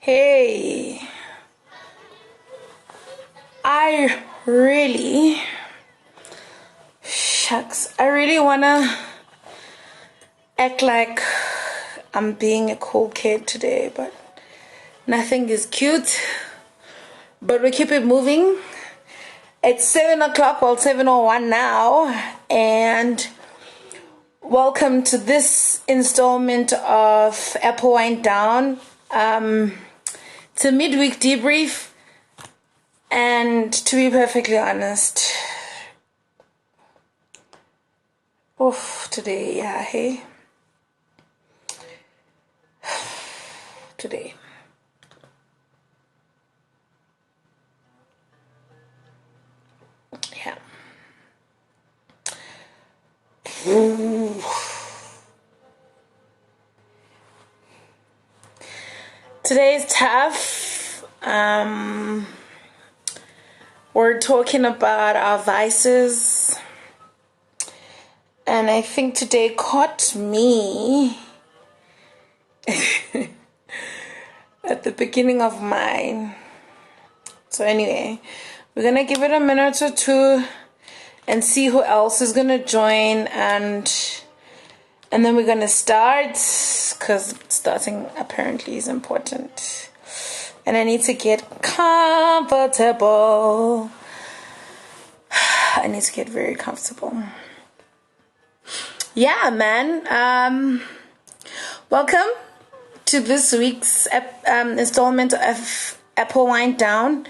Hey, I really, I really wanna act like I'm being a cool kid today, but nothing is cute. But we keep it moving. It's 7 o'clock, well, 7:01 now, and welcome to this installment of Apple Wind Down. It's a midweek debrief, and to be perfectly honest, today, today. Yeah. Today is tough. We're talking about our vices, and I think today caught me at the beginning of mine. So anyway, we're gonna give it a minute or two and see who else is gonna join, and then we're gonna start, because starting apparently is important. And I need to get comfortable. I need to get very comfortable. Yeah, man. Welcome to this week's installment of Apple Wind Down.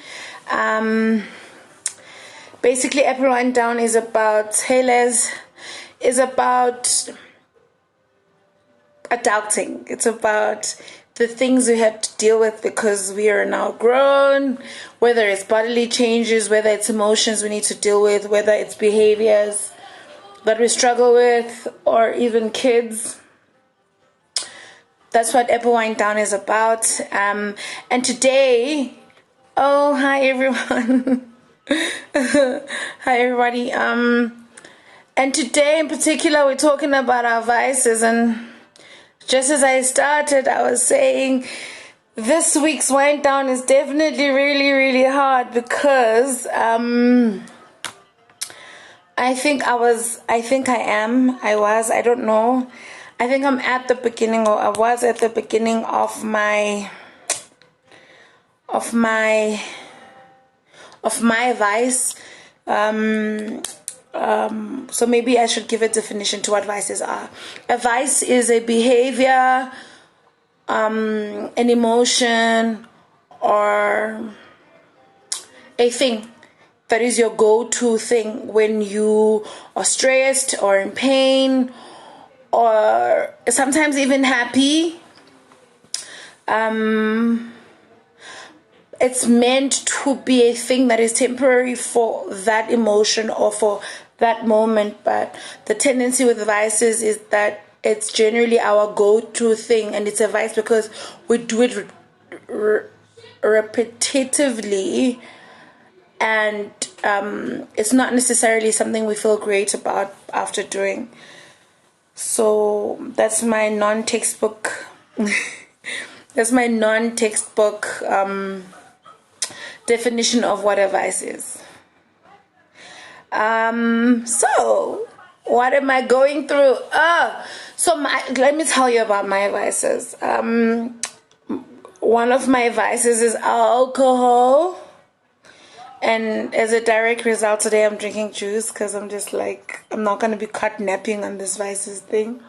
Basically, Apple Wind Down is about adulting. It's about the things we have to deal with because we are now grown, whether it's bodily changes, whether it's emotions we need to deal with, whether it's behaviors that we struggle with, or even kids. That's what Apple Wind Down is about. And today, hi everyone. Hi everybody. And today in particular, we're talking about our vices. And just as I started, I was saying this week's wind down is definitely really, really hard because I don't know. I think I'm at the beginning, or I was at the beginning of my vice. So maybe I should give a definition to what vices are. A vice is a behavior, an emotion, or a thing that is your go-to thing when you are stressed or in pain or sometimes even happy. It's meant to be a thing that is temporary for that emotion or for that moment, but the tendency with vices is that it's generally our go-to thing, and it's a vice because we do it repetitively, and it's not necessarily something we feel great about after doing. So that's my non-textbook definition of what a vice is. So what am I going through? Let me tell you about my vices. One of my vices is alcohol, and as a direct result today I'm drinking juice because I'm just like, I'm not going to be caught napping on this vices thing.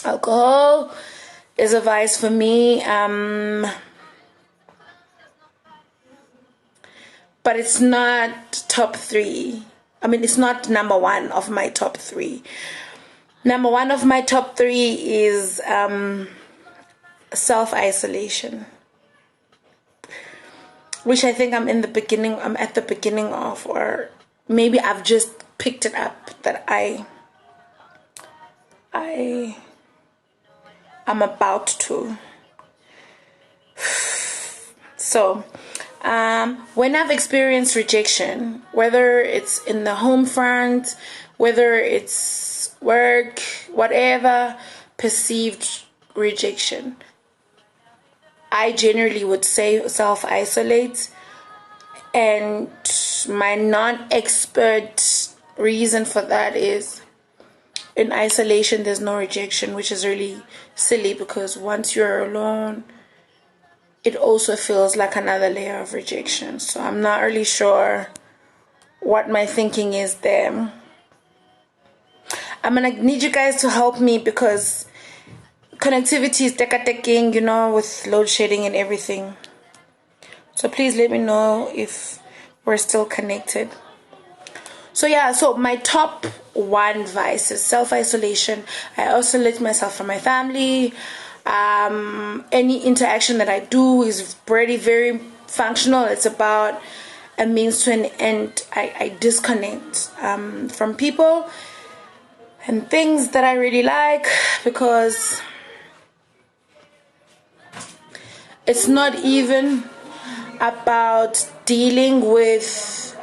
Alcohol is a vice for me, but it's not top 3. I mean, it's not number 1 of my top 3. Number 1 of my top 3 is self-isolation, which I think I'm at the beginning of, or maybe I've just picked it up that I'm about to. So when I've experienced rejection, whether it's in the home front, whether it's work, whatever, perceived rejection, I generally would say self-isolate. And my non-expert reason for that is in isolation there's no rejection, which is really silly because once you're alone it also feels like another layer of rejection. So I'm not really sure what my thinking is there. I'm gonna need you guys to help me because connectivity is taking, with load shedding and everything. So please let me know if we're still connected. So yeah, so my top one vice is self-isolation. I isolate myself from my family. Any interaction that I do is very, very functional. It's about a means to an end. I disconnect from people and things that I really like because it's not even about dealing with,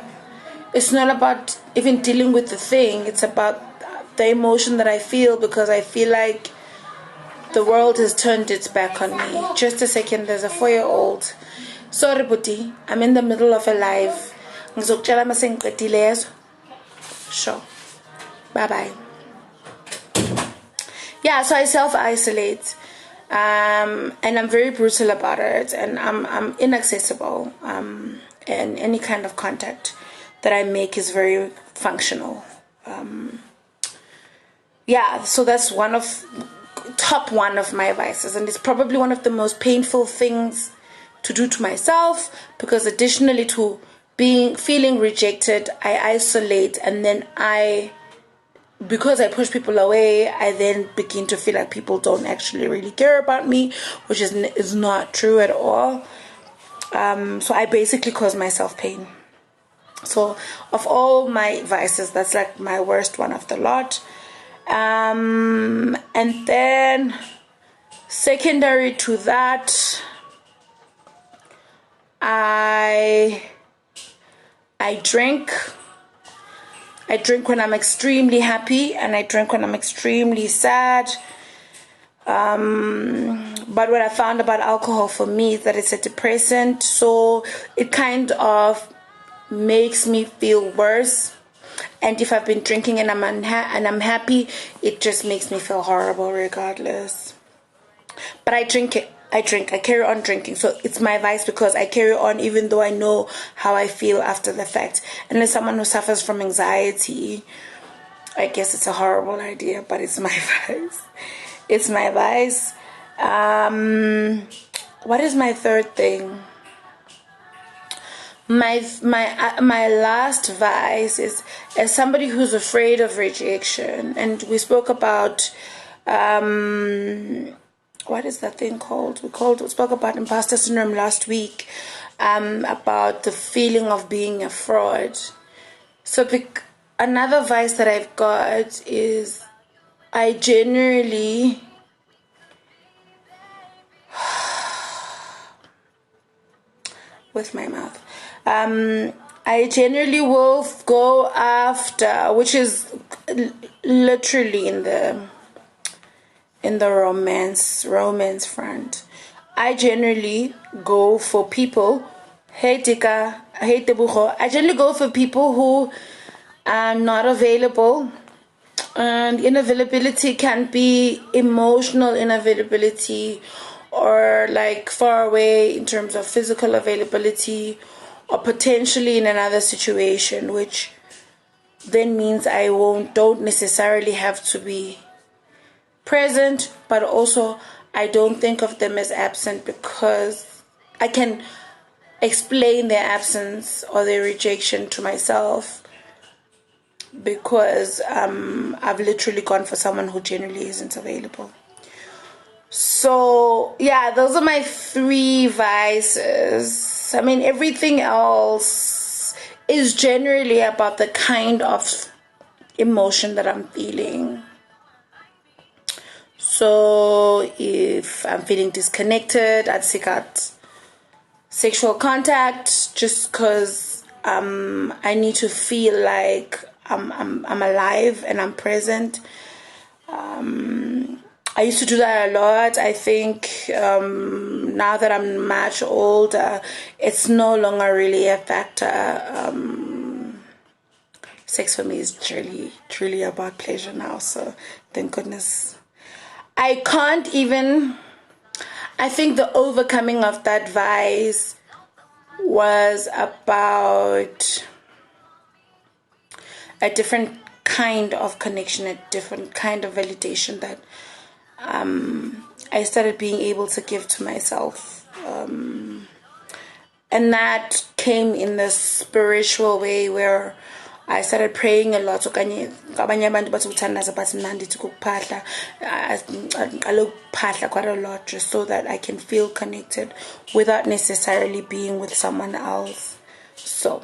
it's not about even dealing with the thing. It's about the emotion that I feel because I feel like the world has turned its back on me. Just a second, there's a 4-year-old. Sorry, Buti, I'm in the middle of a live. Sure. Bye-bye. Yeah, so I self-isolate. And I'm very brutal about it. And I'm inaccessible. And any kind of contact that I make is very functional. Yeah, so that's top one of my vices, and it's probably one of the most painful things to do to myself because additionally to feeling rejected, I isolate, and then because I push people away, I then begin to feel like people don't actually really care about me, which is not true at all. So I basically cause myself pain. So of all my vices, that's like my worst one of the lot. And then secondary to that, I drink. I drink when I'm extremely happy, and I drink when I'm extremely sad. But what I found about alcohol for me is that it's a depressant, so it kind of makes me feel worse. And if I've been drinking and I'm happy, it just makes me feel horrible regardless. But I drink it. I carry on drinking. So it's my vice because I carry on even though I know how I feel after the fact. And as someone who suffers from anxiety, I guess it's a horrible idea, but it's my vice. It's my vice. What is my third thing? My last vice is as somebody who's afraid of rejection, and we spoke about what is that thing called? We spoke about imposter syndrome last week, about the feeling of being a fraud. So another vice that I've got is I generally with my mouth. I generally will go after, which is literally in the romance front. I generally go for people. Hey Tika, hey Tebucho. I generally go for people who are not available. And inavailability can be emotional inavailability, or like far away in terms of physical availability, or potentially in another situation, which then means I don't necessarily have to be present, but also I don't think of them as absent because I can explain their absence or their rejection to myself because I've literally gone for someone who generally isn't available. So yeah, those are my 3 vices. I mean, everything else is generally about the kind of emotion that I'm feeling. So if I'm feeling disconnected, I'd seek out sexual contact just because I need to feel like I'm alive and I'm present. I used to do that a lot. I think now that I'm much older, it's no longer really a factor. Sex for me is truly about pleasure now. So thank goodness. I can't even. I think the overcoming of that vice was about a different kind of connection, a different kind of validation that I started being able to give to myself. And that came in the spiritual way where I started praying a lot. Quite a lot, just so that I can feel connected without necessarily being with someone else. So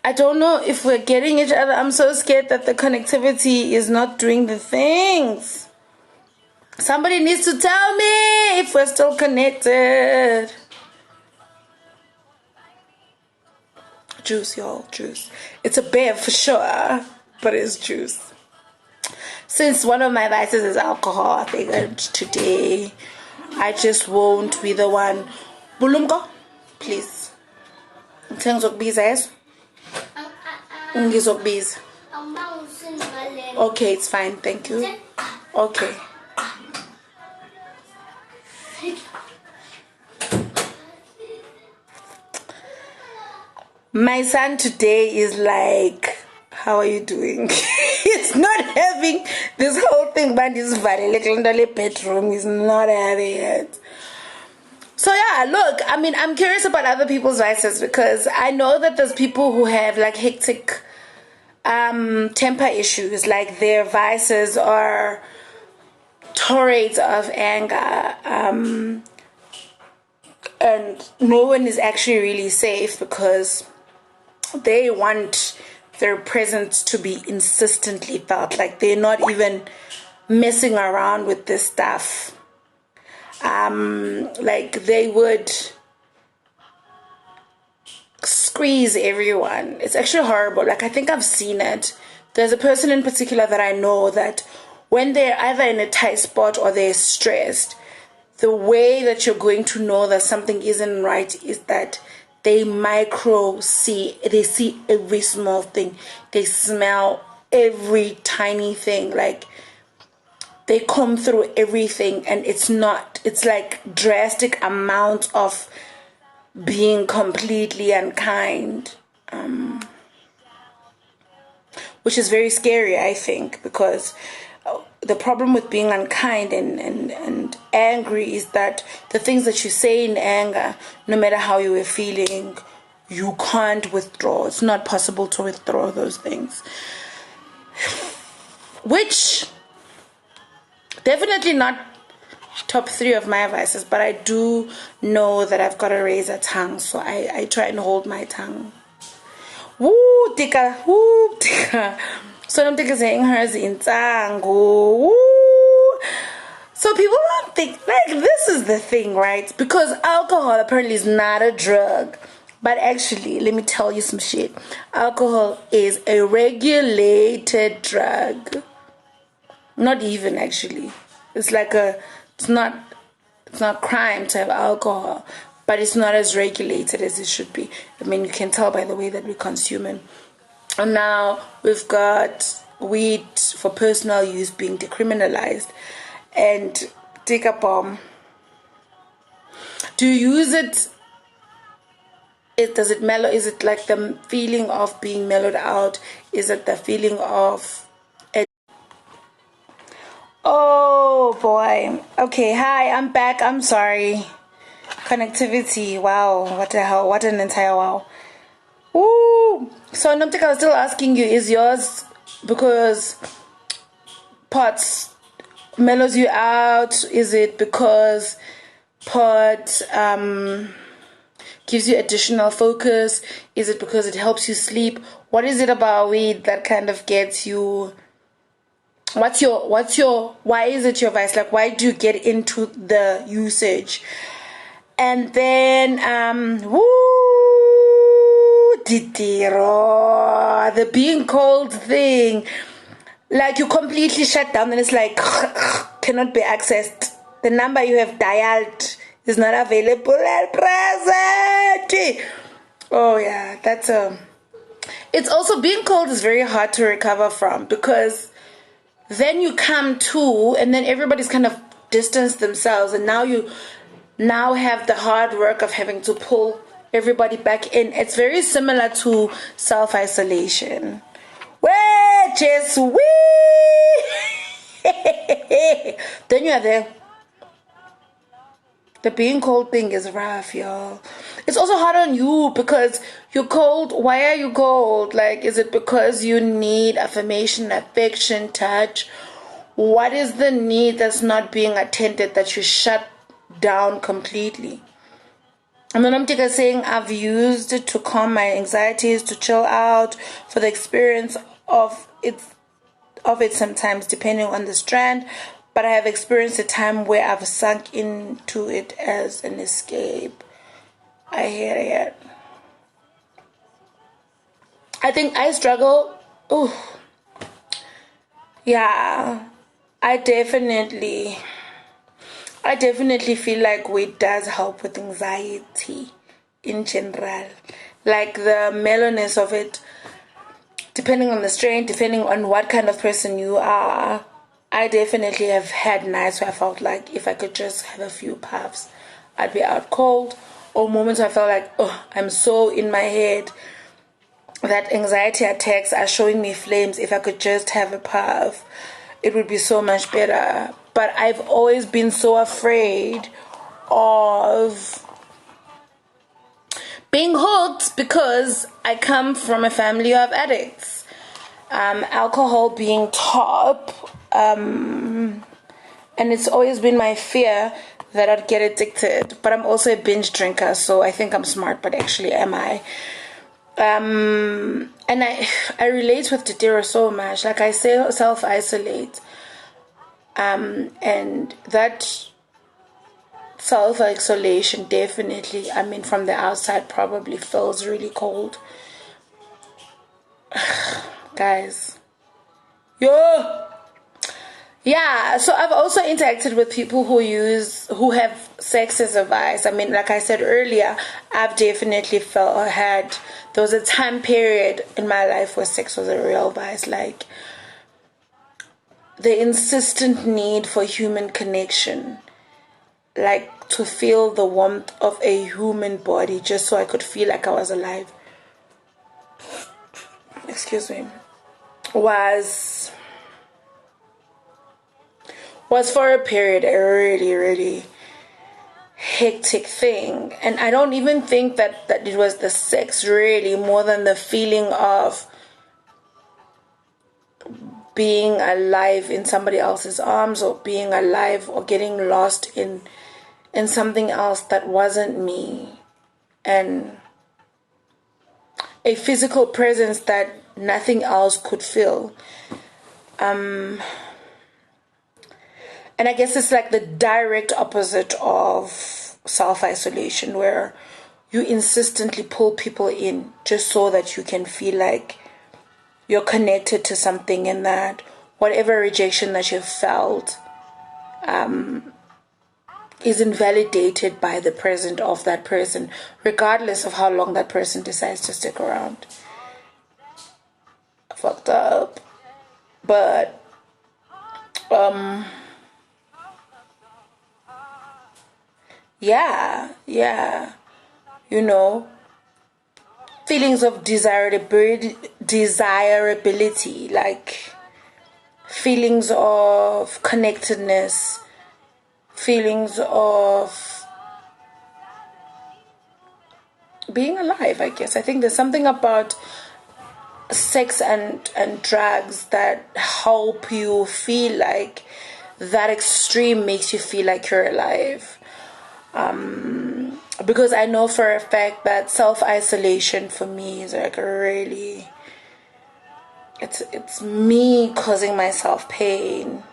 I don't know if we're getting each other. I'm so scared that the connectivity is not doing the things. Somebody needs to tell me if we're still connected. Juice, y'all, juice. It's a bev for sure, but it's juice. Since one of my vices is alcohol, I figured today I just won't be the one. Bulumko, please. Okay, it's fine, thank you. Okay. My son today is like, how are you doing? He's not having this whole thing, but he's very little in the bedroom. He's not having it. So yeah, look, I mean, I'm curious about other people's vices because I know that there's people who have like hectic temper issues, like their vices are torrents of anger, and no one is actually really safe because they want their presence to be insistently felt, like they're not even messing around with this stuff. Like they would squeeze everyone. It's actually horrible. Like I think I've seen it. There's a person in particular that I know that when they're either in a tight spot or they're stressed, the way that you're going to know that something isn't right is that they they see every small thing, they smell every tiny thing, like they comb through everything, and it's like drastic amounts of being completely unkind, which is very scary, I think, because the problem with being unkind and angry is that the things that you say in anger, no matter how you were feeling, you can't withdraw. It's not possible to withdraw those things. Which, definitely not top 3 of my vices, but I do know that I've got a razor tongue, so I try and hold my tongue. Woo, tika, woo, tika. So I'm saying hers in tango. So people don't think, like, this is the thing, right? Because alcohol apparently is not a drug. But actually, let me tell you some shit. Alcohol is a regulated drug. Not even, actually. It's like it's not crime to have alcohol, but it's not as regulated as it should be. I mean, you can tell by the way that we consume it. And now we've got weed for personal use being decriminalized. And take a bomb. Do you use it? Does it mellow? Is it like the feeling of being mellowed out? Is it the feeling of oh boy. Okay, hi, I'm back. I'm sorry. Connectivity. Wow, what the hell? What an entire wow. Woo! So Nomtika, I was still asking you, is yours because pots mellows you out? Is it because pot gives you additional focus? Is it because it helps you sleep? What is it about weed that kind of gets you? Why is it your vice? Like, why do you get into the usage? And then the being cold thing. Like you completely shut down and it's like cannot be accessed. The number you have dialed is not available at present. Oh yeah, that's it's also being cold is very hard to recover from, because then you come to and then everybody's kind of distanced themselves, and now you have the hard work of having to pull everybody back in. It's very similar to self-isolation. Wait, just wee. Then you are there. The being cold thing is rough, y'all. It's also hard on you because you're cold. Why are you cold? Like, is it because you need affirmation, affection, touch? What is the need that's not being attended that you shut down completely? And then I'm saying I've used it to calm my anxieties, to chill out, for the experience of it sometimes, depending on the strand. But I have experienced a time where I've sunk into it as an escape. I hear it. I think I struggle. Oh, yeah. I definitely feel like weight does help with anxiety in general. Like the mellowness of it, depending on the strain, depending on what kind of person you are. I definitely have had nights where I felt like if I could just have a few puffs, I'd be out cold. Or moments where I felt like, oh, I'm so in my head that anxiety attacks are showing me flames. If I could just have a puff, it would be so much better. But I've always been so afraid of being hooked because I come from a family of addicts. Alcohol being top. And it's always been my fear that I'd get addicted. But I'm also a binge drinker, so I think I'm smart, but actually am I? And I relate with Tadira so much. Like I say, self-isolate. And that self-isolation definitely, I mean, from the outside probably feels really cold. Guys. Yeah, so I've also interacted with people who have sex as a vice. I mean, like I said earlier, I've definitely there was a time period in my life where sex was a real vice. Like, the insistent need for human connection. Like, to feel the warmth of a human body just so I could feel like I was alive. Excuse me. Was for a period a really, really hectic thing. And I don't even think that it was the sex really, more than the feeling of being alive in somebody else's arms, or being alive or getting lost in something else that wasn't me, and a physical presence that nothing else could fill. And I guess it's like the direct opposite of self-isolation, where you insistently pull people in just so that you can feel like you're connected to something, and that whatever rejection that you've felt is invalidated by the presence of that person, regardless of how long that person decides to stick around. Fucked up. But yeah, you know, feelings of desirability, like feelings of connectedness, feelings of being alive, I guess. I think there's something about sex and drugs that help you feel like that extreme makes you feel like you're alive. Because I know for a fact that self-isolation for me is like really, it's me causing myself pain.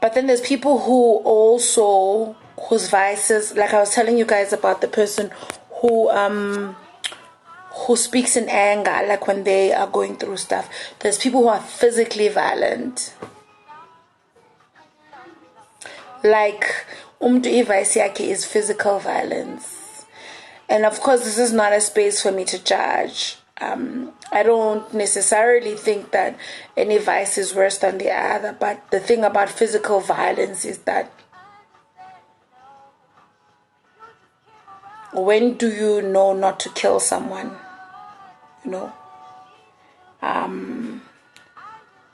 But then there's people whose vices, like I was telling you guys about the person who who speaks in anger, like when they are going through stuff. There's people who are physically violent. Like, ivaisi yakhe is physical violence. And of course, this is not a space for me to judge. I don't necessarily think that any vice is worse than the other, but the thing about physical violence is that when do you know not to kill someone? You know?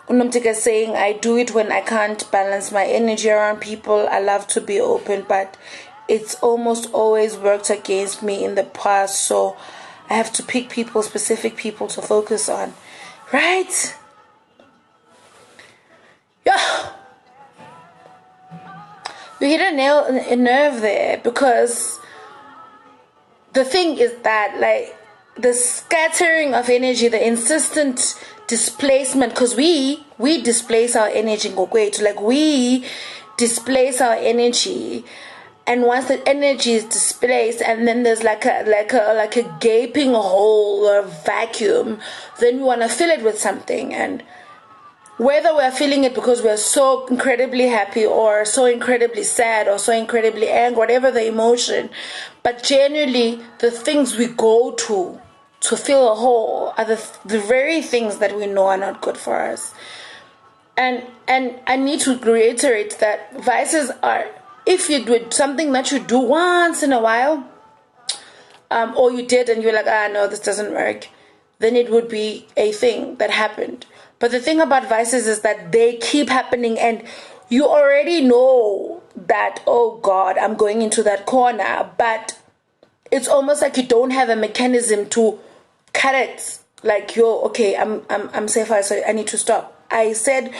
Unamtika is saying, I do it when I can't balance my energy around people. I love to be open, but it's almost always worked against me in the past, so I have to pick people, specific people to focus on. Right? Yeah. You hit a nerve there, because the thing is that, like, the scattering of energy, the insistent displacement, because we displace our energy, like we displace our energy, and once the energy is displaced, and then there's like a gaping hole or vacuum, then we want to fill it with something. And whether we're feeling it because we're so incredibly happy or so incredibly sad or so incredibly angry, whatever the emotion, but generally the things we go to fill a hole are the very things that we know are not good for us. And I need to reiterate that vices are, if you do something that you do once in a while, or you did and you're like, no, this doesn't work, then it would be a thing that happened. But the thing about vices is that they keep happening, and you already know that, oh God, I'm going into that corner, but it's almost like you don't have a mechanism to cut it. Like, okay, I'm safer, so I need to stop. I said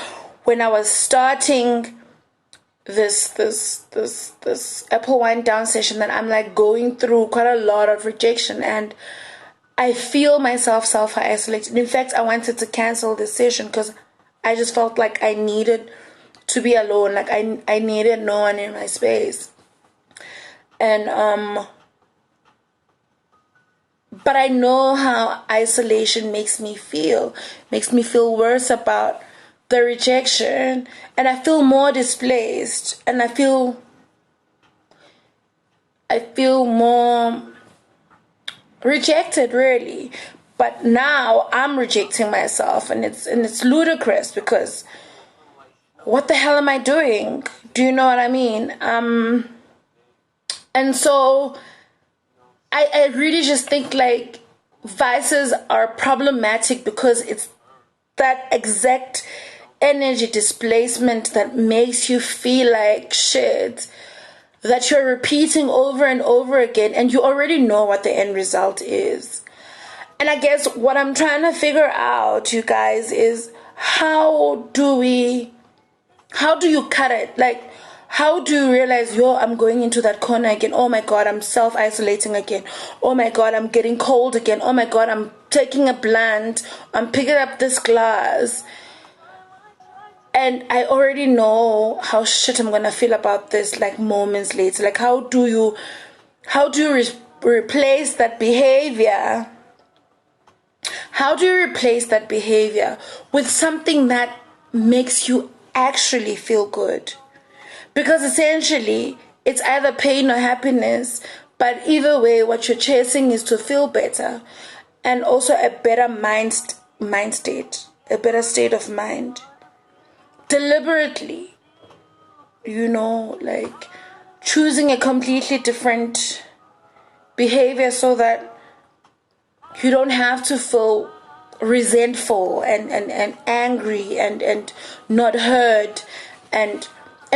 when I was starting this Apple Wind Down session that I'm like going through quite a lot of rejection, and I feel myself self-isolated. In fact, I wanted to cancel this session because I just felt like I needed to be alone. Like I needed no one in my space. And but I know how isolation makes me feel worse about the rejection, and I feel more displaced, and I feel more rejected, really. But now I'm rejecting myself, and it's ludicrous, because what the hell am I doing? Do you know what I mean? And so I really just think like vices are problematic because it's that exact energy displacement that makes you feel like shit, that you're repeating over and over again, and you already know what the end result is. And I guess what I'm trying to figure out, you guys, is how do you cut it? Like, how do you realize, I'm going into that corner again? Oh my God, I'm self-isolating again. Oh my God, I'm getting cold again. Oh my God, I'm taking a blunt. I'm picking up this glass. And I already know how shit I'm gonna feel about this, like, moments later. Like, how do you replace that behavior? How do you replace that behavior with something that makes you actually feel good? Because essentially, it's either pain or happiness, but either way, what you're chasing is to feel better, and also a better mind state, a better state of mind. Deliberately, like choosing a completely different behavior so that you don't have to feel resentful and angry and not heard and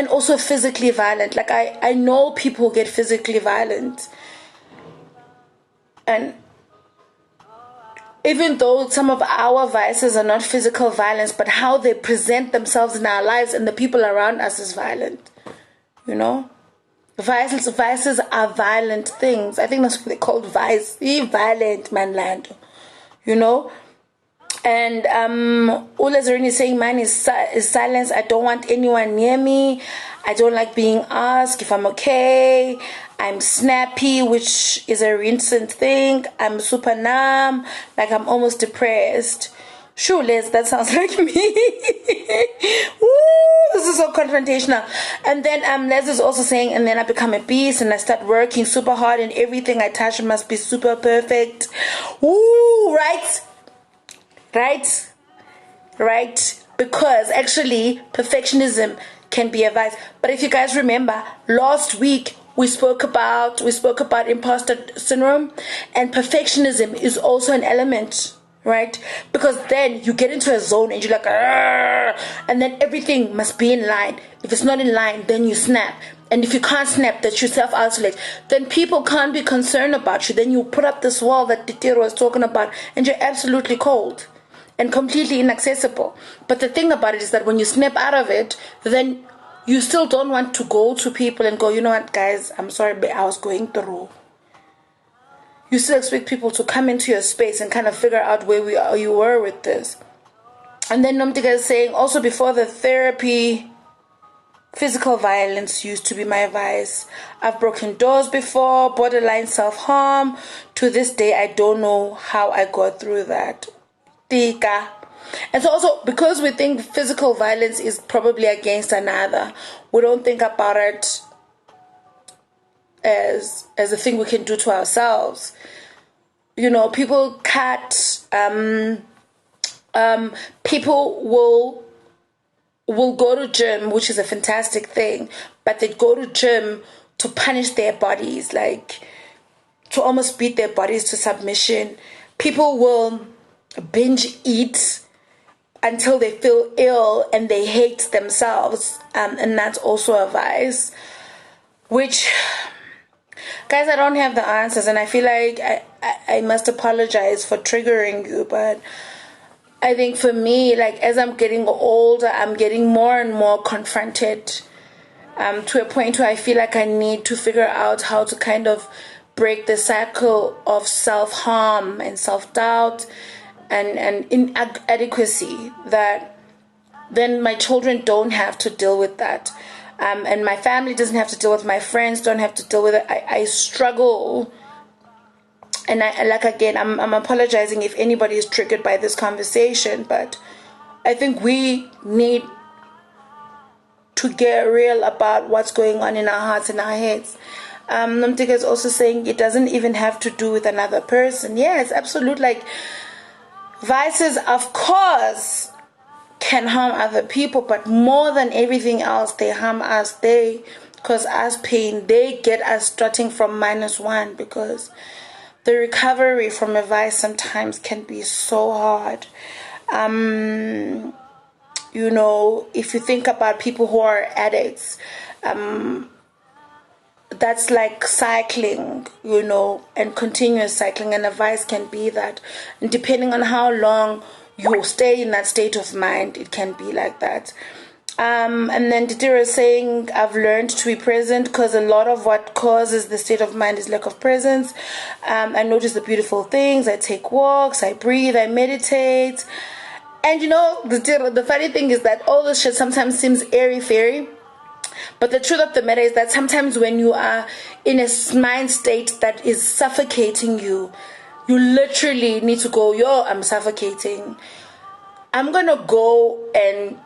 also physically violent. Like I know people get physically violent, and even though some of our vices are not physical violence, but how they present themselves in our lives and the people around us is violent. Vices are violent things. I think that's what they called vice. Violent manland. And Ula Zerini is saying mine is silence. I don't want anyone near me. I don't like being asked if I'm okay. I'm snappy, which is a recent thing. I'm super numb, like I'm almost depressed. Sure, Les, that sounds like me. Woo, this is so confrontational. And then Les is also saying, and then I become a beast and I start working super hard and everything I touch must be super perfect. Woo, right? Right? Right? Because actually perfectionism can be a vice. But if you guys remember, last week we spoke about imposter syndrome, and perfectionism is also an element, right? Because then you get into a zone and you're like, "Argh," and then everything must be in line. If it's not in line, then you snap. And if you can't snap, that you self-isolate, then people can't be concerned about you. Then you put up this wall that Titiro was talking about, and you're absolutely cold and completely inaccessible. But the thing about it is that when you snap out of it, then you still don't want to go to people and go, you know what, guys, I'm sorry, but I was going through. You still expect people to come into your space and kind of figure out where you were with this. And then Nomtika is saying, also before the therapy, physical violence used to be my vice. I've broken doors before, borderline self-harm. To this day, I don't know how I got through that. Tika. And so also, because we think physical violence is probably against another, we don't think about it as a thing we can do to ourselves. You know, people cut, people will go to gym, which is a fantastic thing, but they go to gym to punish their bodies, like to almost beat their bodies to submission. People will binge eat until they feel ill and they hate themselves, and that's also a vice. Which, guys, I don't have the answers, and I feel like I must apologize for triggering you, but I think for me, like, as I'm getting older, I'm getting more and more confronted to a point where I feel like I need to figure out how to kind of break the cycle of self-harm and self-doubt and inadequacy, that then my children don't have to deal with that. And my family doesn't have to deal with, my friends don't have to deal with it. I struggle. And I'm apologizing if anybody is triggered by this conversation, but I think we need to get real about what's going on in our hearts and our heads. Nomtika is also saying it doesn't even have to do with another person. Yes, absolutely. Like, vices, of course, can harm other people, but more than everything else, they harm us. They cause us pain. They get us starting from -1, because the recovery from a vice sometimes can be so hard. You know, if you think about people who are addicts, that's like cycling, you know, and continuous cycling, and a vice can be that. And depending on how long you stay in that state of mind, it can be like that. And then Titira is saying, I've learned to be present, because a lot of what causes the state of mind is lack of presence. I notice the beautiful things. I take walks, I breathe, I meditate. And you know, the funny thing is that all this shit sometimes seems airy-fairy. But the truth of the matter is that sometimes when you are in a mind state that is suffocating you, you literally need to go, yo, I'm suffocating. I'm going to go and,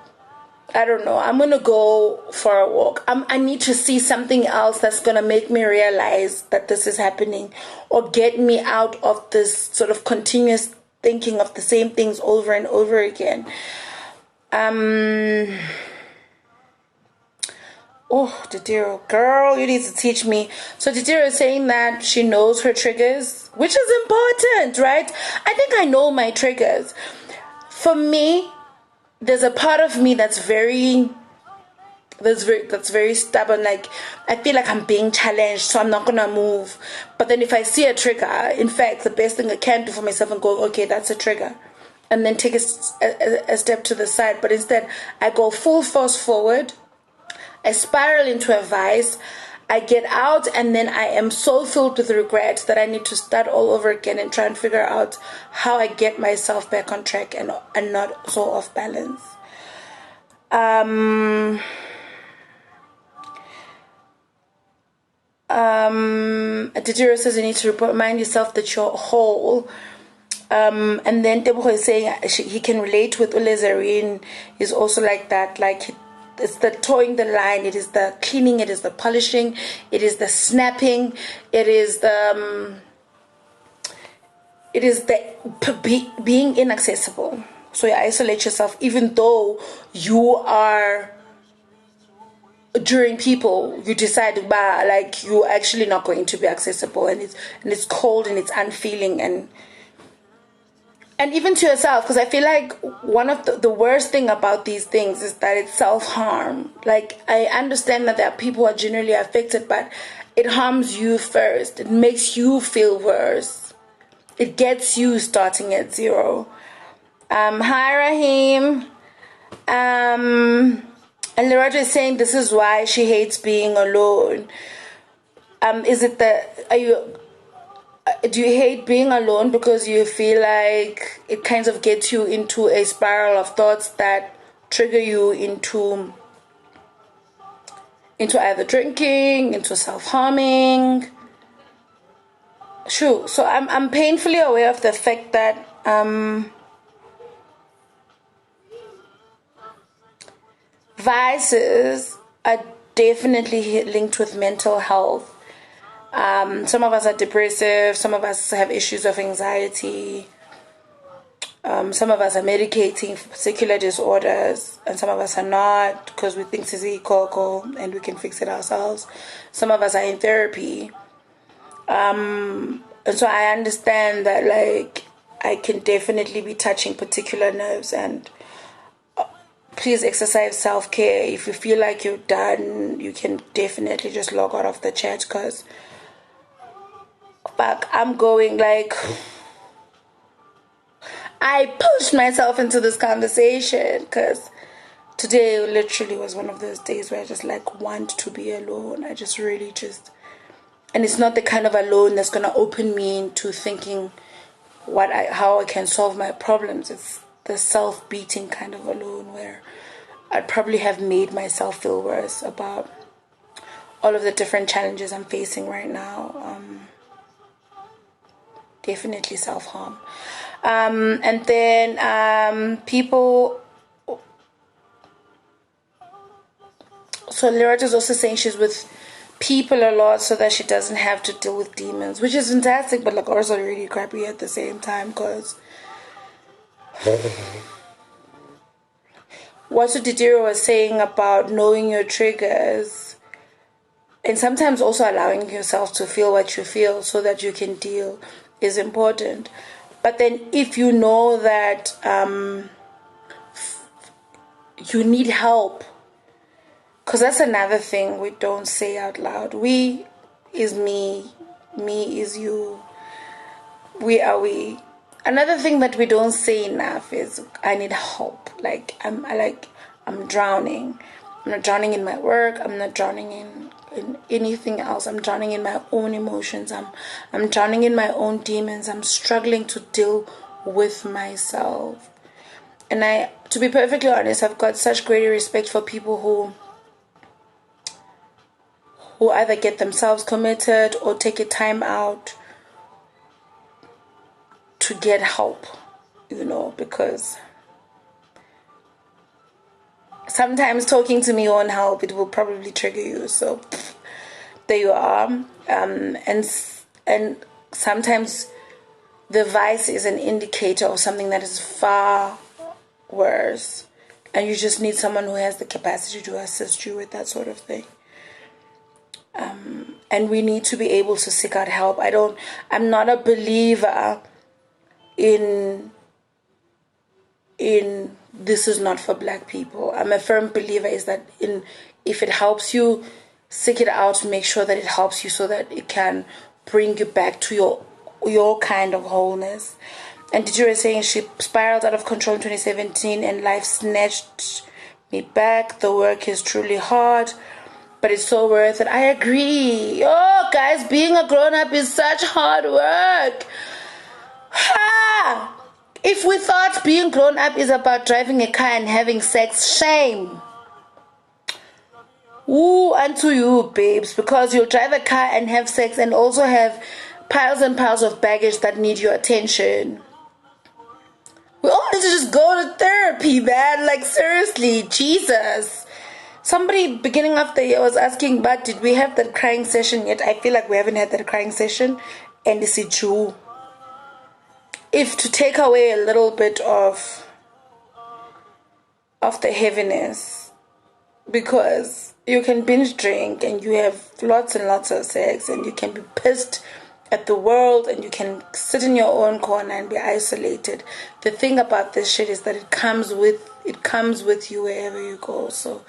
I don't know, I'm going to go for a walk. I need to see something else that's going to make me realize that this is happening, or get me out of this sort of continuous thinking of the same things over and over again. Oh, Didiro, girl, you need to teach me. So Didiro is saying that she knows her triggers, which is important, right? I think I know my triggers. For me, there's a part of me that's very stubborn. Like, I feel like I'm being challenged, so I'm not gonna move. But then if I see a trigger, in fact, the best thing I can do for myself and go, okay, that's a trigger, and then take a step to the side. But instead, I go full force forward. I spiral into a vice, I get out, and then I am so filled with regret that I need to start all over again and try and figure out how I get myself back on track and not so off balance. Didiro says you need to remind yourself that you're whole. And then Tebogo is saying he can relate with Ulezarine. He's also like that. Like, it's the towing the line. It is the cleaning. It is the polishing. It is the snapping. It is the being inaccessible. So you isolate yourself, even though you are during people. You decide, like, you're actually not going to be accessible, and it's cold and it's unfeeling and even to yourself, because I feel like one of the worst thing about these things is that it's self-harm. Like, I understand that there are people who are generally affected, but it harms you first. It makes you feel worse. It gets you starting at zero. Hi, Raheem. And Loretta is saying this is why she hates being alone. Do you hate being alone because you feel like it kind of gets you into a spiral of thoughts that trigger you into either drinking, into self-harming? Sure. So I'm painfully aware of the fact that vices are definitely linked with mental health. Some of us are depressive, some of us have issues of anxiety, some of us are medicating for particular disorders, and some of us are not because we think it's coco and we can fix it ourselves. Some of us are in therapy. And so I understand that, like, I can definitely be touching particular nerves, and please exercise self-care. If you feel like you're done, you can definitely just log out of the chat, because I'm going, like, I pushed myself into this conversation because today literally was one of those days where I just, like, want to be alone. I just really and it's not the kind of alone that's going to open me into thinking how I can solve my problems. It's the self-beating kind of alone where I'd probably have made myself feel worse about all of the different challenges I'm facing right now. Definitely self-harm. And then people. So Loretta is also saying she's with people a lot so that she doesn't have to deal with demons, which is fantastic, but, like, also really crappy at the same time, because what Didiro was saying about knowing your triggers and sometimes also allowing yourself to feel what you feel so that you can deal is important. But then if you know that you need help, because that's another thing we don't say out loud. We is me is you, we are we. Another thing that we don't say enough is I need help. Like, I'm drowning. I'm not drowning in my work. I'm not drowning in anything else. I'm drowning in my own emotions. I'm drowning in my own demons. I'm struggling to deal with myself. And to be perfectly honest, I've got such great respect for people who either get themselves committed or take a time out to get help, because sometimes talking to me won't help. It will probably trigger you. So there you are. And sometimes the vice is an indicator of something that is far worse, and you just need someone who has the capacity to assist you with that sort of thing. And we need to be able to seek out help. I'm not a believer in this is not for black people. I'm a firm believer is that if it helps you, seek it out, make sure that it helps you so that it can bring you back to your kind of wholeness. And Didira is saying she spiraled out of control in 2017 and life snatched me back. The work is truly hard, but it's so worth it. I agree. Oh, guys, being a grown-up is such hard work. Ha! If we thought being grown-up is about driving a car and having sex, shame. Ooh, unto you, babes, because you'll drive a car and have sex and also have piles and piles of baggage that need your attention. We all need to just go to therapy, man. Like, seriously, Jesus. Somebody beginning of the year was asking, but did we have that crying session yet? I feel like we haven't had that crying session. And it's true. If to take away a little bit of the heaviness, because you can binge drink and you have lots and lots of sex and you can be pissed at the world and you can sit in your own corner and be isolated. The thing about this shit is that it comes with you wherever you go. So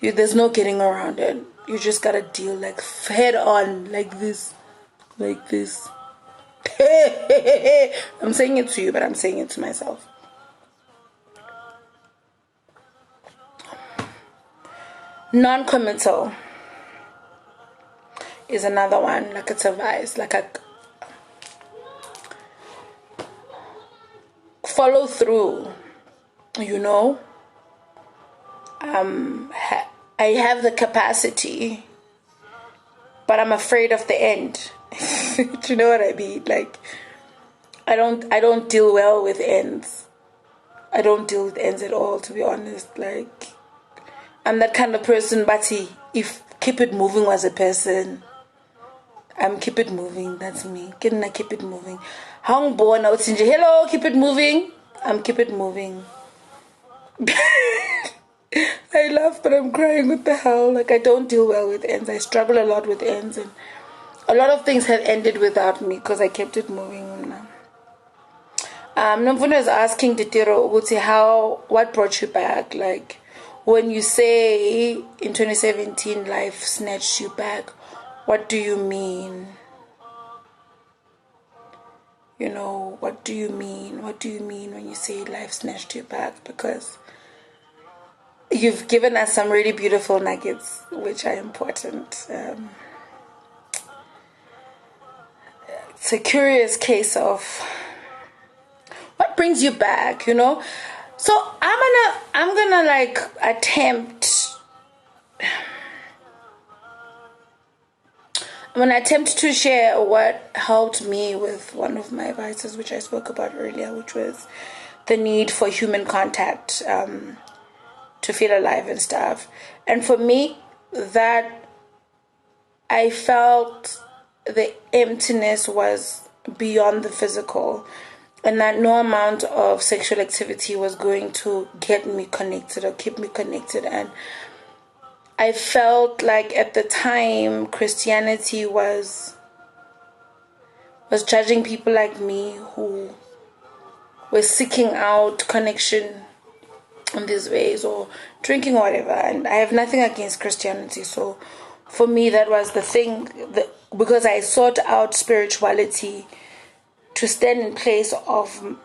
there's no getting around it. You just gotta deal like head on, like this. I'm saying it to you, but I'm saying it to myself. Non-committal is another one. Like, it's a vice, like a follow through, you know. I have the capacity, but I'm afraid of the end. Do you know what I mean? Like, I don't deal well with ends. I don't deal with ends at all, to be honest. Like, I'm that kind of person, but if keep it moving was a person, I'm keep it moving. That's me. Can I keep it moving? Hang born out in hello, keep it moving. I'm keep it moving. I laugh, but I'm crying. What the hell? Like, I don't deal well with ends. I struggle a lot with ends, and a lot of things have ended without me because I kept it moving. Nomfundo is asking Titiro what brought you back? Like, when you say in 2017 life snatched you back, what do you mean? You know, what do you mean? What do you mean when you say life snatched you back? Because you've given us some really beautiful nuggets, which are important. It's a curious case of what brings you back, you know. So I'm gonna like attempt to share what helped me with one of my vices, which I spoke about earlier, which was the need for human contact to feel alive and stuff. And for me, that I felt the emptiness was beyond the physical, and that no amount of sexual activity was going to get me connected or keep me connected. And I felt like at the time Christianity was judging people like me who were seeking out connection in these ways, or drinking or whatever. And I have nothing against Christianity. So for me, that was the thing, because I sought out spirituality to stand in place of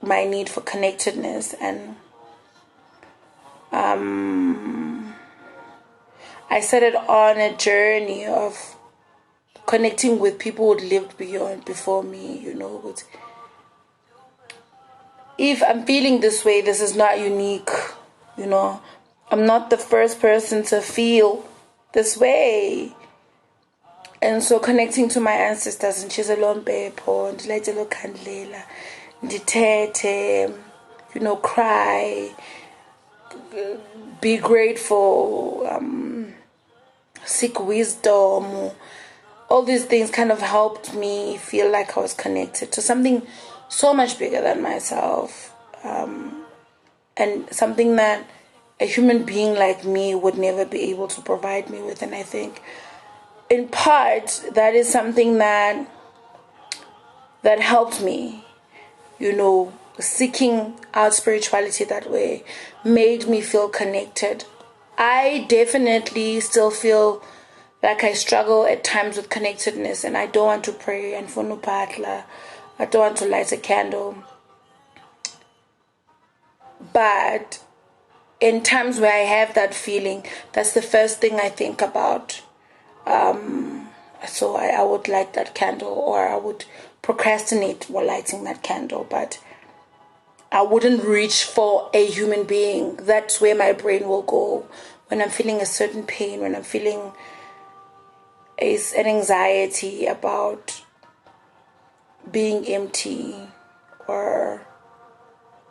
my need for connectedness. And I set it on a journey of connecting with people who lived before me, you know. But if I'm feeling this way, this is not unique, you know. I'm not the first person to feel this way. And so connecting to my ancestors, and she's alone, you know, cry, be grateful, seek wisdom. All these things kind of helped me feel like I was connected to something so much bigger than myself, and something that a human being like me would never be able to provide me with. And I think in part that is something that helped me, you know. Seeking out spirituality that way made me feel connected. I definitely still feel like I struggle at times with connectedness, and I don't want to pray and for no patla. I don't want to light a candle. But in times where I have that feeling, that's the first thing I think about. So I would light that candle, or I would procrastinate while lighting that candle, but I wouldn't reach for a human being. That's where my brain will go. when I'm feeling a certain pain, when I'm feeling an anxiety about being empty or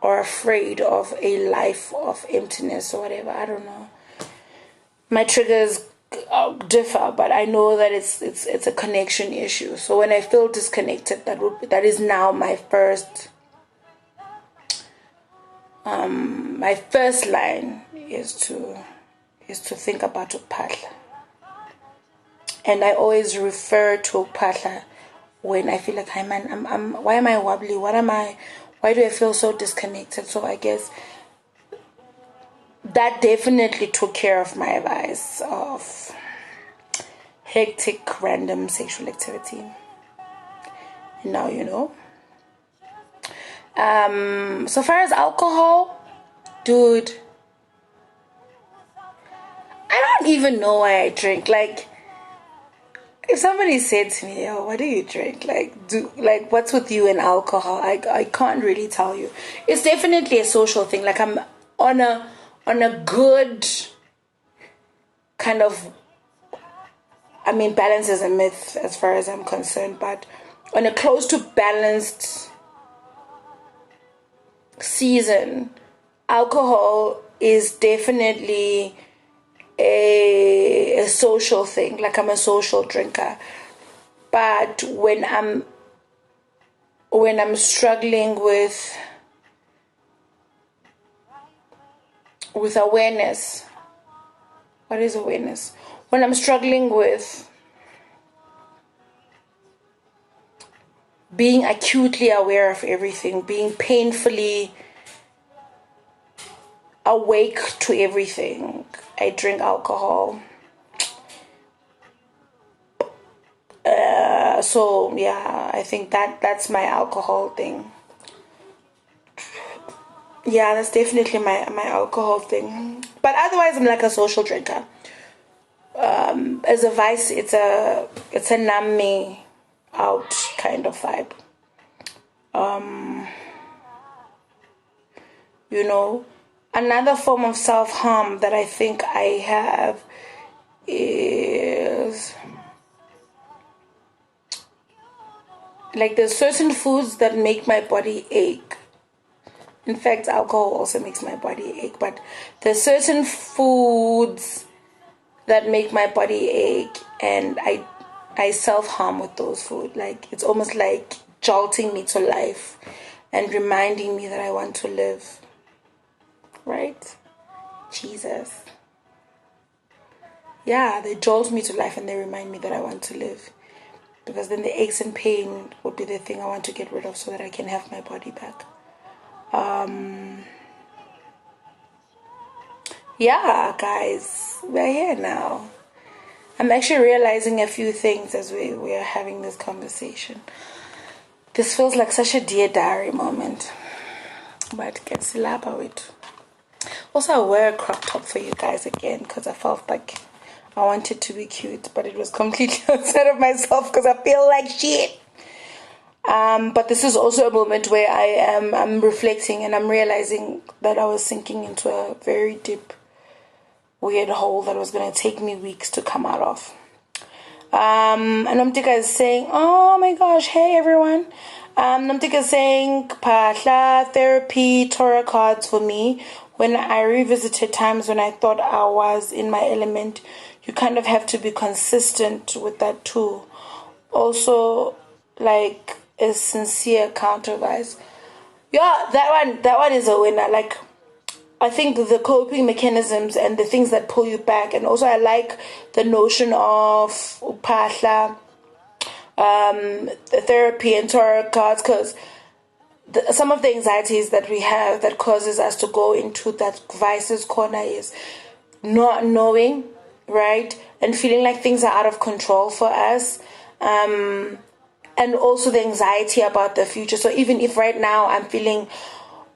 afraid of a life of emptiness or whatever. I don't know. My triggers differ, but I know that it's a connection issue. So when I feel disconnected, that is now my first line is to think about uphahla. And I always refer to uphahla when I feel like, hi man, why am I wobbly? Why do I feel so disconnected? So I guess that definitely took care of my vice of hectic, random sexual activity. And now you know. So far as alcohol, dude, I don't even know why I drink. Like, if somebody said to me, "Oh, what do you drink? Like, what's with you and alcohol?" I can't really tell you. It's definitely a social thing. Like, I'm on a good kind of. I mean, balance is a myth as far as I'm concerned, but on a close to balanced season, alcohol is definitely a social thing. Like, I'm a social drinker, but when I'm struggling with awareness, what is awareness? When I'm struggling with being acutely aware of everything, being painfully awake to everything, I drink alcohol. So yeah, I think that's my alcohol thing. Yeah, that's definitely my alcohol thing. But otherwise, I'm like a social drinker. As a vice, it's a numb me out kind of vibe. You know, another form of self-harm that I think I have is like there's certain foods that make my body ache. In fact, alcohol also makes my body ache, but there's certain foods that make my body ache, and I self-harm with those food. Like, it's almost like jolting me to life and reminding me that I want to live. Right? Jesus. Yeah, they jolt me to life and they remind me that I want to live. Because then the aches and pain would be the thing I want to get rid of so that I can have my body back. Yeah, guys, we're here now. I'm actually realizing a few things as we are having this conversation. This feels like such a Dear Diary moment. But get it. Also, I wear a crop top for you guys again because I felt like I wanted to be cute, but it was completely outside of myself because I feel like shit. But this is also a moment where I'm reflecting and I'm realizing that I was sinking into a very deep, weird hole that was going to take me weeks to come out of. And Nomtika is saying, oh my gosh, hey everyone. Nomtika is saying, Pahla, therapy, Torah cards for me. When I revisited times when I thought I was in my element, you kind of have to be consistent with that too. Also, like a sincere countervise. Yeah, that one is a winner. Like, I think the coping mechanisms and the things that pull you back, and also I like the notion of Pahla, the therapy and Torah cards, because some of the anxieties that we have that causes us to go into that vices corner is not knowing, right, and feeling like things are out of control for us, and also the anxiety about the future. So even if right now I'm feeling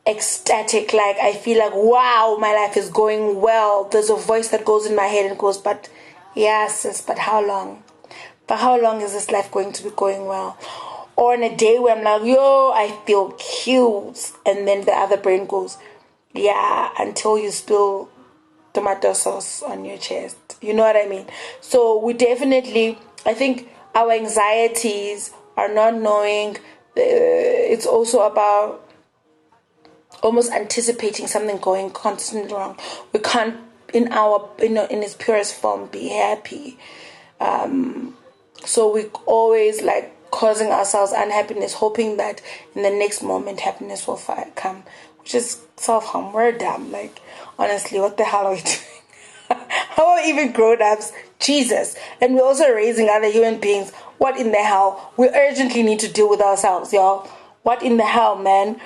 ecstatic, like I feel like, wow, my life is going well, there's a voice that goes in my head and goes, but yeah sis, but how long is this life going to be going well? Or on a day where I'm like, yo, I feel cute, and then the other brain goes, yeah, until you spill tomato sauce on your chest. You know what I mean? So we definitely, I think our anxieties are not knowing. It's also about almost anticipating something going constantly wrong. We can't, in its purest form, be happy. So we always like causing ourselves unhappiness, hoping that in the next moment happiness will come, which is self-harm. We're dumb. Like, honestly, what the hell are we doing? How are we even grown-ups? Jesus. And we're also raising other human beings. What in the hell? We urgently need to deal with ourselves, y'all. What in the hell, man?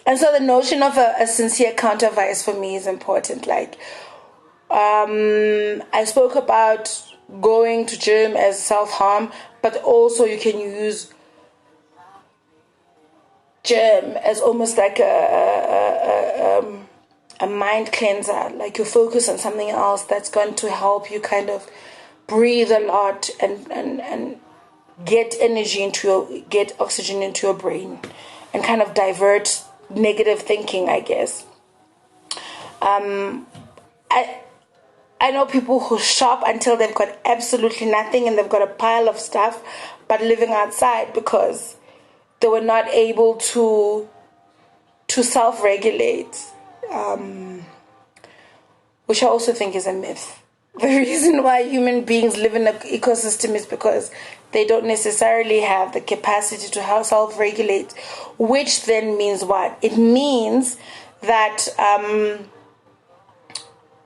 And so the notion of a sincere counter-vice for me is important. Like, I spoke about going to gym as self-harm, but also you can use gym as almost like a mind cleanser. Like, you focus on something else that's going to help you kind of breathe a lot and get energy get oxygen into your brain and kind of divert negative thinking, I guess. I know people who shop until they've got absolutely nothing and they've got a pile of stuff, but living outside because they were not able to self-regulate, which I also think is a myth. The reason why human beings live in an ecosystem is because they don't necessarily have the capacity to self-regulate, which then means what? It means that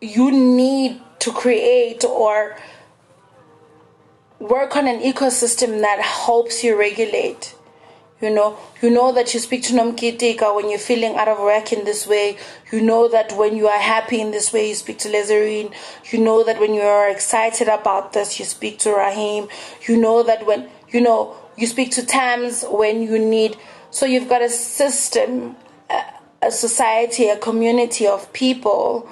you need to create or work on an ecosystem that helps you regulate. You know that you speak to Nomkitika when you're feeling out of whack in this way. You know that when you are happy in this way, you speak to Lazarine. You know that when you are excited about this, you speak to Rahim. You know that when, you speak to Tams when you need. So you've got a system, a society, a community of people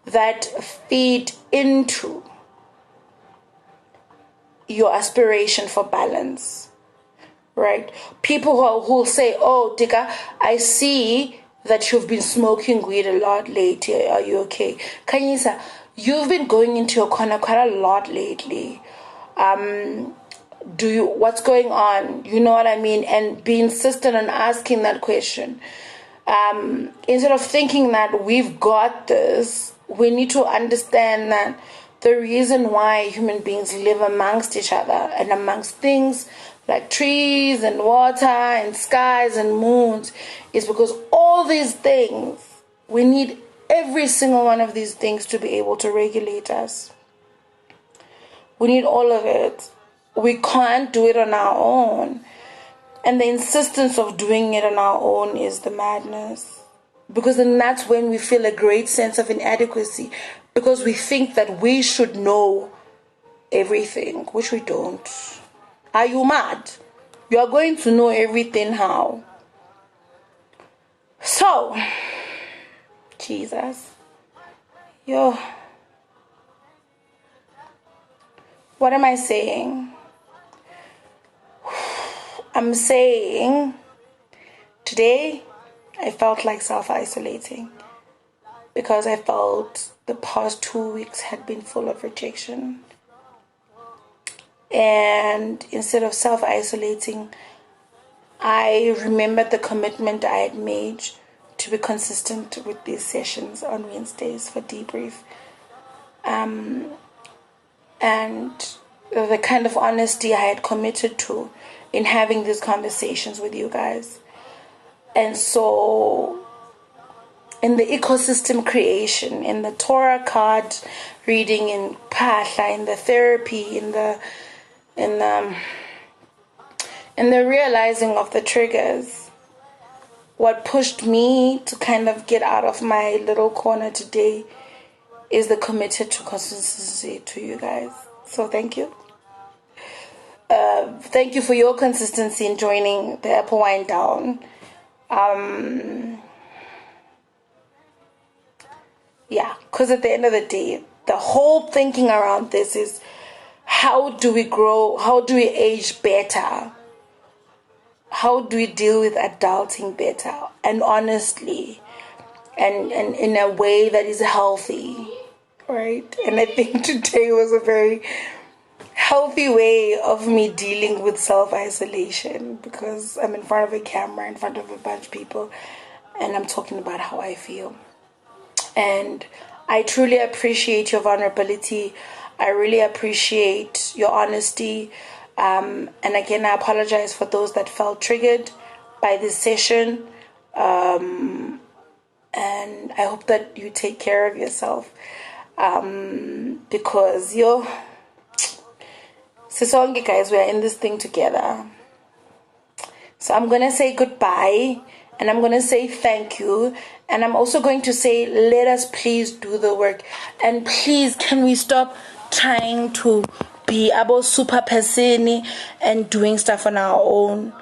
that feed into your aspiration for balance, right? People who say, oh, Tika, I see that you've been smoking weed a lot lately. Are you okay? Kanyisa, you've been going into your corner quite a lot lately. What's going on? You know what I mean? And be insistent on asking that question. Instead of thinking that we've got this, we need to understand that the reason why human beings live amongst each other and amongst things like trees and water and skies and moons is because all these things, we need every single one of these things to be able to regulate us. We need all of it. We can't do it on our own. And the insistence of doing it on our own is the madness. Because then that's when we feel a great sense of inadequacy. Because we think that we should know everything, which we don't. Are you mad? You are going to know everything how? So, Jesus. What am I saying? I'm saying today I felt like self-isolating because I felt the past 2 weeks had been full of rejection. And instead of self-isolating, I remembered the commitment I had made to be consistent with these sessions on Wednesdays for debrief. And the kind of honesty I had committed to in having these conversations with you guys. And so in the ecosystem creation, in the Torah card reading, in Pasha, in the therapy, in the realizing of the triggers, what pushed me to kind of get out of my little corner today is the committed to consistency to you guys. So thank you. Thank you for your consistency in joining the Apple Wine Down. Because at the end of the day, the whole thinking around this is, how do we grow? How do we age better? How do we deal with adulting better? And honestly, and in a way that is healthy. right? And I think today was a very healthy way of me dealing with self-isolation, because I'm in front of a camera, in front of a bunch of people, and I'm talking about how I feel. And I truly appreciate your vulnerability. I really appreciate your honesty. And again, I apologize for those that felt triggered by this session. And I hope that you take care of yourself. Because Sisonge guys, we are in this thing together. So I'm going to say goodbye, and I'm going to say thank you, and I'm also going to say let us please do the work, and please can we stop trying to be abo super person and doing stuff on our own.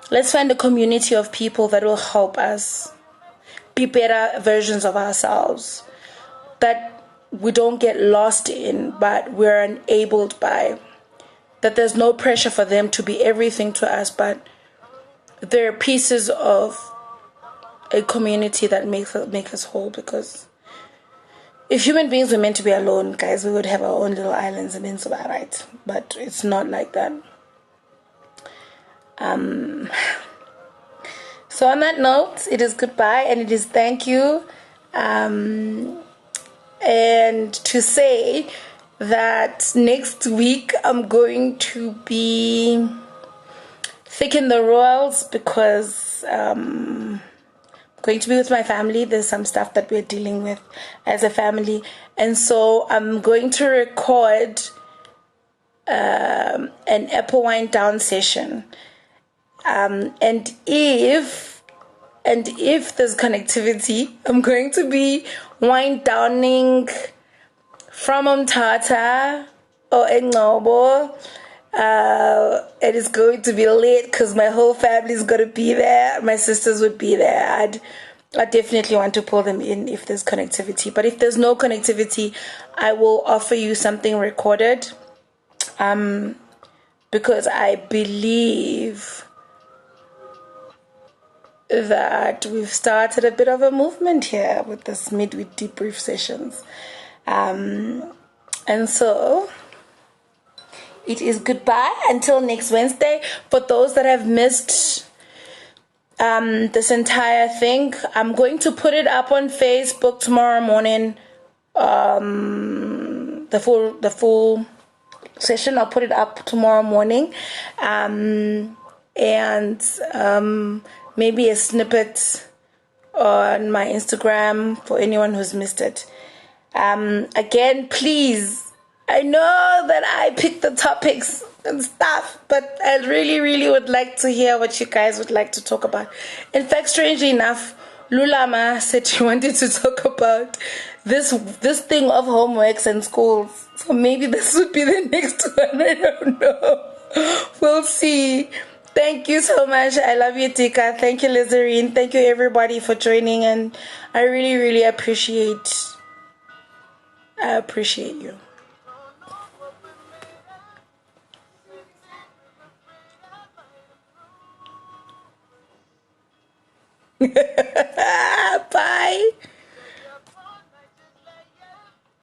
Let's find a community of people that will help us be better versions of ourselves, that we don't get lost in, but we're enabled by, that there's no pressure for them to be everything to us, but they're pieces of a community that make us whole. Because if human beings were meant to be alone, guys, we would have our own little islands and things about, right? But it's not like that. So on that note, it is goodbye and it is thank you. And to say that next week I'm going to be thick in the royals, because I'm going to be with my family. There's some stuff that we're dealing with as a family, and so I'm going to record an Apple wind down session. And if there's connectivity, I'm going to be wind downing from Umtata or Englobo. It is going to be late because my whole family is going to be there. My sisters would be there. I definitely want to pull them in if there's connectivity. But if there's no connectivity, I will offer you something recorded. Because I believe that we've started a bit of a movement here with this midweek debrief sessions. And so it is goodbye until next Wednesday. For those that have missed this entire thing, I'm going to put it up on Facebook tomorrow morning. The full session, I'll put it up tomorrow morning. And maybe a snippet on my Instagram for anyone who's missed it. Again, please, I know that I picked the topics and stuff, but I really, really would like to hear what you guys would like to talk about. In fact, strangely enough, Lulama said she wanted to talk about this thing of homeworks and schools. So maybe this would be the next one. I don't know. We'll see. Thank you so much. I love you, Tika. Thank you, Lizarine. Thank you, everybody, for joining. And I really, really appreciate you.